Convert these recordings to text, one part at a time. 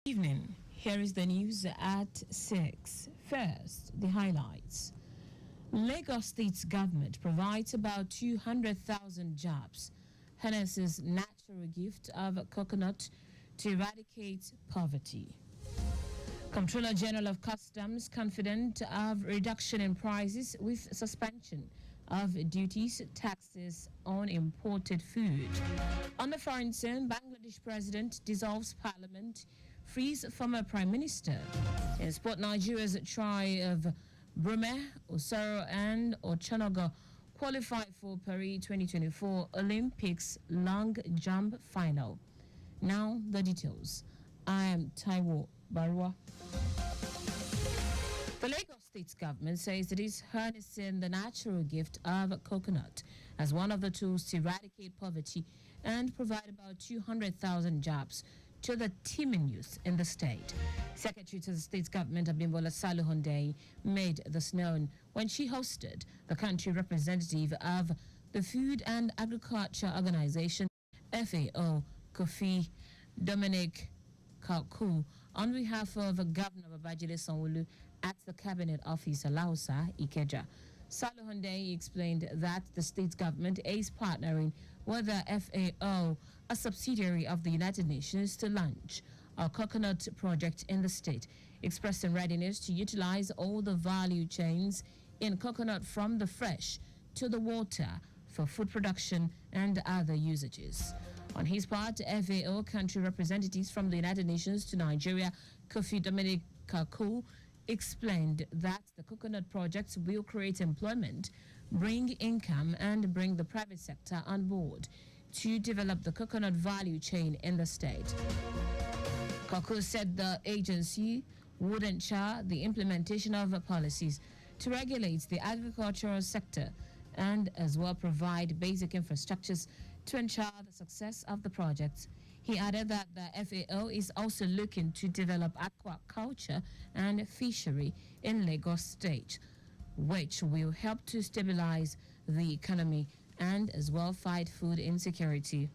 Evening. Here is the news at 6. First, the highlights. Lagos State's government provides about 200,000 jobs, harnesses natural gift of coconut to eradicate poverty. Comptroller General of Customs confident of reduction in prices with suspension of duties, taxes on imported food. On the foreign scene, Bangladesh president dissolves parliament, frees former prime minister. In sport, Nigeria's try of Brume, Osoro, and Ochonogo qualify for Paris 2024 Olympics long jump final. Now the details. I am Taiwo Baruwa. The Lagos State government says it is harnessing the natural gift of coconut as one of the tools to eradicate poverty and provide about 200,000 jobs to the teeming youth in the state. Secretary to the state government, Abimbola Saluhonde, made this known when she hosted the country representative of the Food and Agriculture Organization, FAO, Kofi Dominic Kalku, on behalf of Governor Babajide Sanwo-Olu at the Cabinet Office, Alausa, Ikeja. Saluhonde explained that the state government is partnering with the FAO, a subsidiary of the United Nations, to launch a coconut project in the state, expressing readiness to utilize all the value chains in coconut from the fresh to the water for food production and other usages. On his part, FAO country representatives from the United Nations to Nigeria, Kofi Dominic Kaku, explained that the coconut projects will create employment, bring income, and bring the private sector on board to develop the coconut value chain in the state. Kaku said the agency would ensure the implementation of policies to regulate the agricultural sector and as well provide basic infrastructures to ensure the success of the projects. He added that the FAO is also looking to develop aquaculture and fishery in Lagos State, which will help to stabilize the economy and as well fight food insecurity.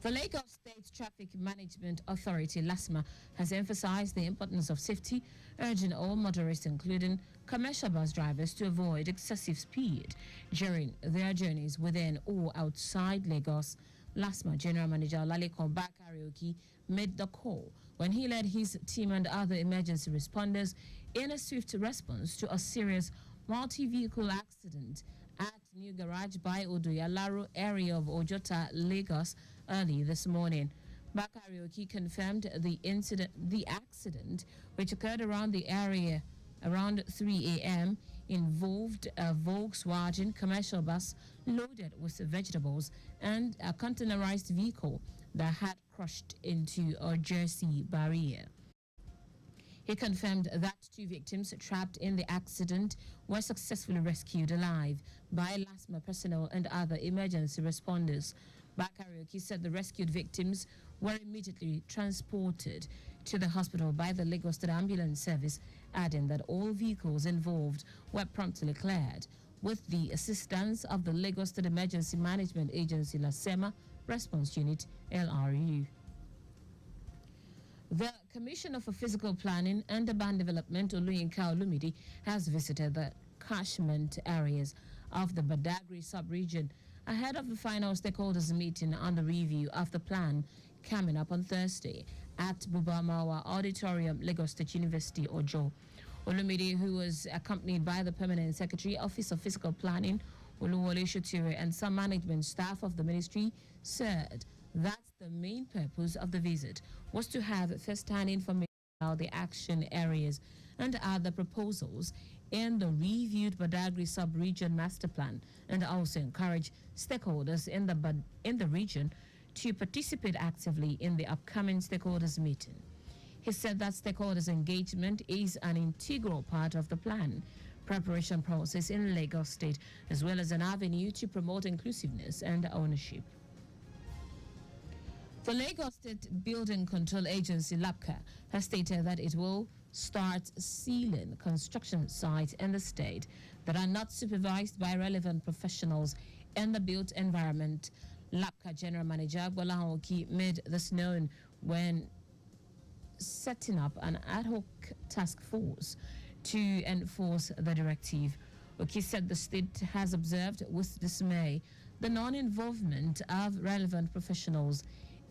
The Lagos State Traffic Management Authority, LASMA, has emphasized the importance of safety, urging all motorists, including commercial bus drivers, to avoid excessive speed during their journeys within or outside Lagos. LASMA General Manager Lalekon Bakarioki made the call when he led his team and other emergency responders in a swift response to a serious multi-vehicle accident at New Garage by Odoyalaro area of Ojota, Lagos, early this morning. Bakarioki confirmed the accident, which occurred around the area around 3 a.m., involved a Volkswagen commercial bus loaded with vegetables and a containerized vehicle that had crashed into a Jersey barrier. He confirmed that 2 victims trapped in the accident were successfully rescued alive by LASMA personnel and other emergency responders. Bakarioki said the rescued victims were immediately transported to the hospital by the Lagos State Ambulance Service, adding that all vehicles involved were promptly cleared with the assistance of the Lagos State Emergency Management Agency LASEMA Response Unit LRU. The Commissioner for Physical Planning and Urban Development, Oluyinka Olumide, has visited the catchment areas of the Badagry sub-region ahead of the final stakeholders meeting on the review of the plan coming up on Thursday at Bubamawa Auditorium, Lagos State University, Ojo. Olumide, who was accompanied by the Permanent Secretary, Office of Physical Planning, Oluwole Shotire, and some management staff of the ministry, said that the main purpose of the visit was to have first-hand information about the action areas and other proposals in the reviewed Badagry sub-region master plan, and also encourage stakeholders in the region to participate actively in the upcoming stakeholders meeting. He said that stakeholders engagement is an integral part of the plan preparation process in Lagos State, as well as an avenue to promote inclusiveness and ownership. The Lagos State Building Control Agency, LAPCA, has stated that it will start sealing construction sites in the state that are not supervised by relevant professionals in the built environment. LAPCA General Manager Bola Oki made this known when setting up an ad hoc task force to enforce the directive. Oki said the state has observed with dismay the non-involvement of relevant professionals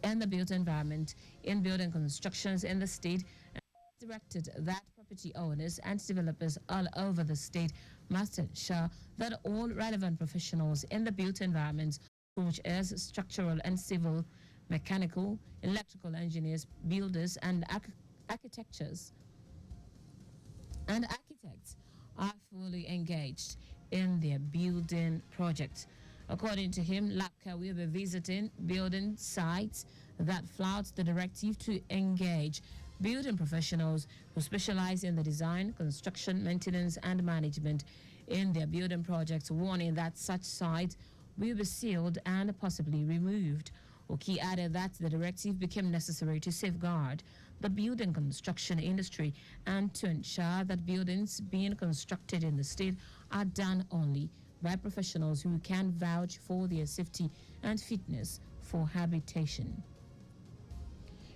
in the built environment in building constructions in the state, and directed that property owners and developers all over the state must ensure that all relevant professionals in the built environment, such as structural and civil, mechanical, electrical engineers, builders, and architectures and architects are fully engaged in their building project. According to him, LAPCA will be visiting building sites that flout the directive to engage building professionals who specialize in the design, construction, maintenance, and management in their building projects, warning that such sites will be sealed and possibly removed. Oki added that the directive became necessary to safeguard the building construction industry and to ensure that buildings being constructed in the state are done only by professionals who can vouch for their safety and fitness for habitation.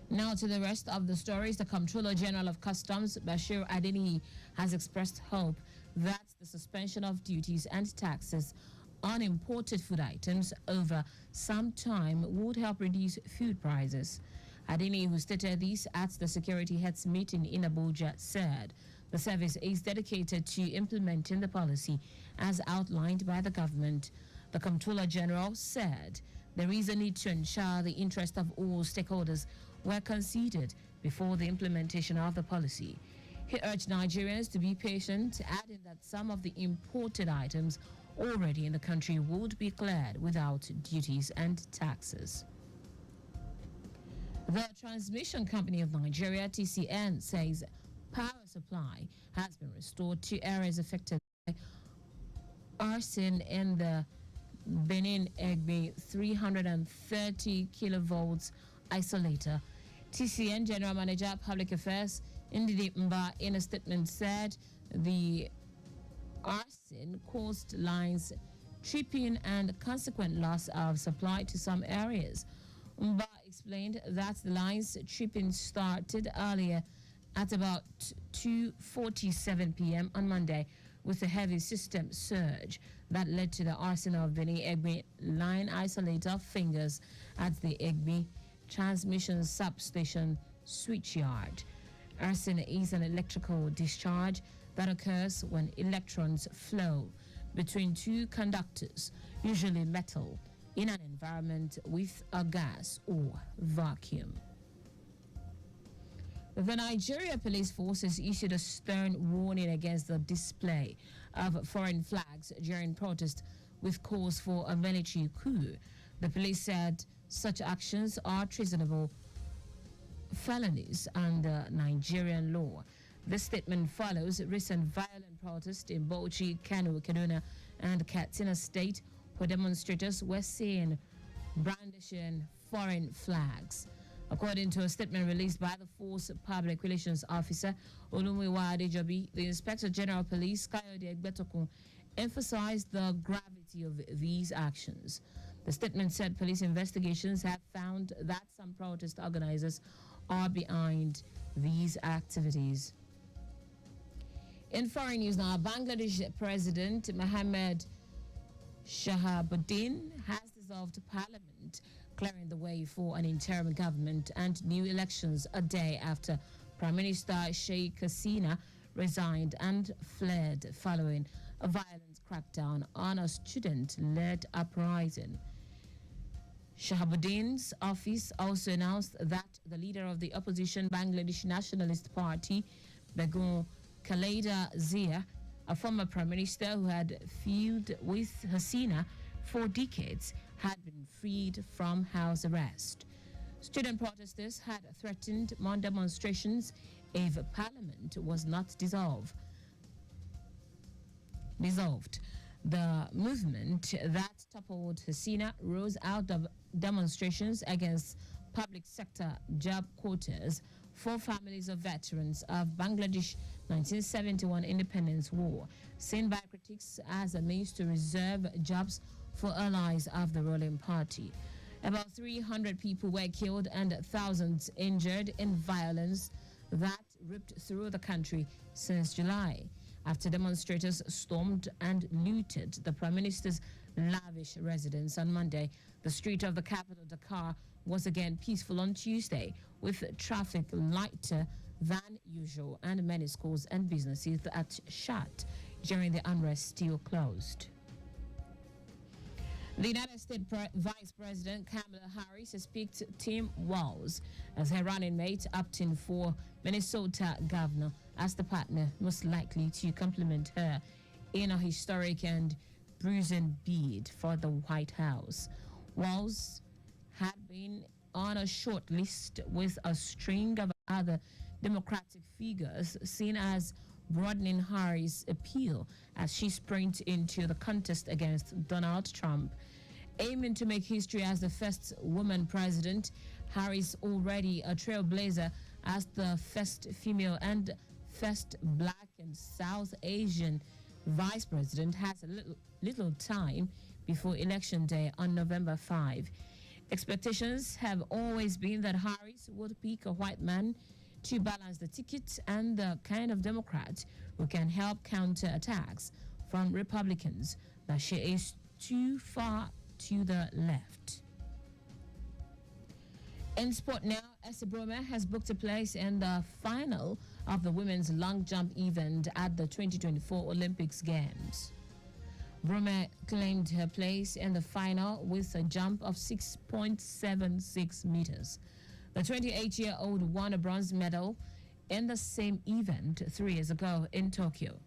Now to the rest of the stories. The Comptroller General of Customs, Bashir Adeniyi, has expressed hope that the suspension of duties and taxes on imported food items over some time would help reduce food prices. Adeniyi, who stated this at the security heads meeting in Abuja, said the service is dedicated to implementing the policy as outlined by the government. The Comptroller General said there is a need to ensure the interest of all stakeholders were considered before the implementation of the policy. He urged Nigerians to be patient, adding that some of the imported items already in the country would be cleared without duties and taxes. The Transmission Company of Nigeria, TCN, says power supply has been restored to areas affected by arson in the Benin Egbe 330 kilovolts isolator. TCN General Manager Public Affairs Ndidi Mba, in a statement, said the arson caused lines tripping and consequent loss of supply to some areas. Mba explained that the lines tripping started earlier at about 2:47 p.m. on Monday with a heavy system surge that led to the arson of Benin Egbe line isolator fingers at the Egbe transmission substation switchyard. Arson is an electrical discharge that occurs when electrons flow between two conductors, usually metal, in an environment with a gas or vacuum. The Nigeria Police Forces issued a stern warning against the display of foreign flags during protest with calls for a military coup. The police said such actions are treasonable felonies under Nigerian law. This statement follows recent violent protests in Bauchi, Kano, Kaduna, and Katsina State, where demonstrators were seen brandishing foreign flags. According to a statement released by the force public relations officer Olumuyiwa Adejobi, the Inspector General of Police Kayode Egbetokun emphasized the gravity of these actions. The statement said police investigations have found that some protest organizers are behind these activities. In foreign news now, Bangladesh President Mohammed Shahabuddin has dissolved parliament, clearing the way for an interim government and new elections a day after Prime Minister Sheikh Hasina resigned and fled following a violent crackdown on a student-led uprising. Shahabuddin's office also announced that the leader of the opposition Bangladesh Nationalist Party, Begum Khaleda Zia, a former prime minister who had feud with Hasina for decades, had been freed from house arrest. Student protesters had threatened more demonstrations if parliament was not dissolved. The movement that toppled Hasina rose out of demonstrations against public sector job quotas for families of veterans of Bangladesh 1971 independence war, seen by critics as a means to reserve jobs for allies of the ruling party. About 300 people were killed and thousands injured in violence that ripped through the country since July, after demonstrators stormed and looted the Prime Minister's lavish residence on Monday. The street of the capital, Dakar, was again peaceful on Tuesday, with traffic lighter than usual and many schools and businesses that shut during the unrest still closed. The United States Vice President Kamala Harris has picked Tim Walz as her running mate, opting for Minnesota governor as the partner most likely to complement her in a historic and bruising bid for the White House. Walz had been on a short list with a string of other Democratic figures, seen as broadening Harris' appeal as she sprints into the contest against Donald Trump. Aiming to make history as the first woman president, Harris, already a trailblazer as the first female and first black and South Asian vice president, has a little time before Election Day on November 5. Expectations have always been that Harris would pick a white man to balance the ticket and the kind of Democrat who can help counter attacks from Republicans that she is too far to the left. In sport now, Brome has booked a place in the final of the women's long jump event at the 2024 Olympics Games. Brome claimed her place in the final with a jump of 6.76 meters. The 28-year-old won a bronze medal in the same event 3 years ago in Tokyo.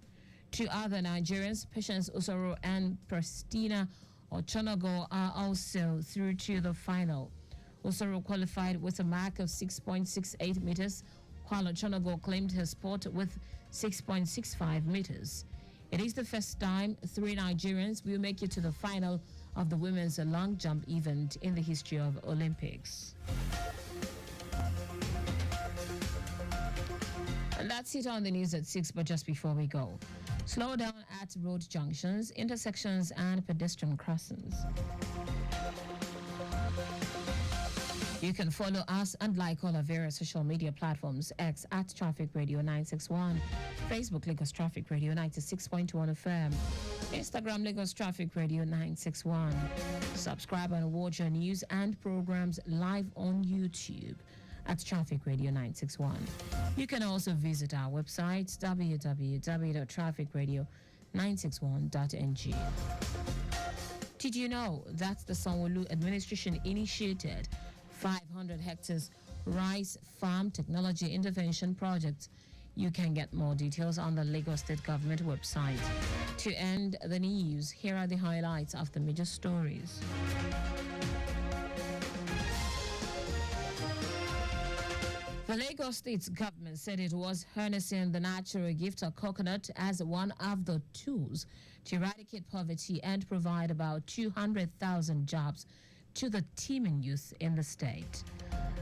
Two other Nigerians, Patience Osoro and Pristina Ochonogo, are also through to the final. Osoro qualified with a mark of 6.68 meters, while Ochonogo claimed her spot with 6.65 meters. It is the first time 3 Nigerians will make it to the final of the women's long jump event in the history of Olympics. And that's it on the news at 6, but just before we go, slow down at road junctions, intersections, and pedestrian crossings. You can follow us and like all our various social media platforms: X at Traffic Radio 961, Facebook Lagos Traffic Radio 96.1 FM, Instagram Lagos Traffic Radio 961. Subscribe and watch our news and programs live on YouTube at Traffic Radio 961. You can also visit our website www.trafficradio961.ng. Did you know that the Sanwo-Olu administration initiated 500 hectares rice farm technology intervention project? You can get more details on the Lagos State Government website. To end the news, here are the highlights of the major stories. The Lagos State government said it was harnessing the natural gift of coconut as one of the tools to eradicate poverty and provide about 200,000 jobs to the teeming youth in the state.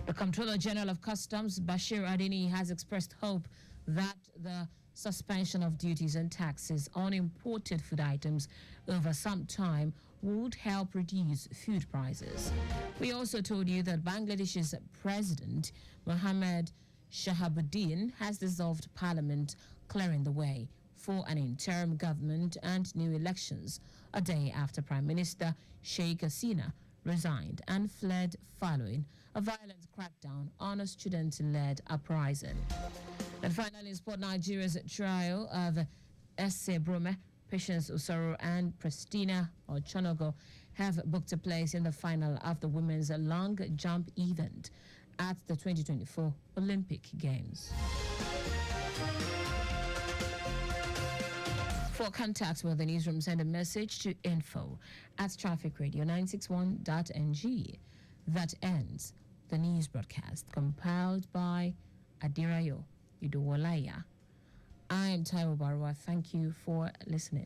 The Comptroller General of Customs, Bashir Adini, has expressed hope that the suspension of duties and taxes on imported food items over some time would help reduce food prices. We also told you that Bangladesh's President Mohammed Shahabuddin has dissolved parliament, clearing the way for an interim government and new elections, a day after Prime Minister Sheikh Hasina resigned and fled following a violent crackdown on a student-led uprising. And finally, in sport, Nigeria's trio of Brome, Patience Osoro, and Pristina Ochonogo have booked a place in the final of the women's long jump event at the 2024 Olympic Games. For contact with the newsroom, send a message to info@trafficradio961.ng. That ends the news broadcast compiled by Adirayo Idowolaya. I am Taiwo Baruwa. Thank you for listening.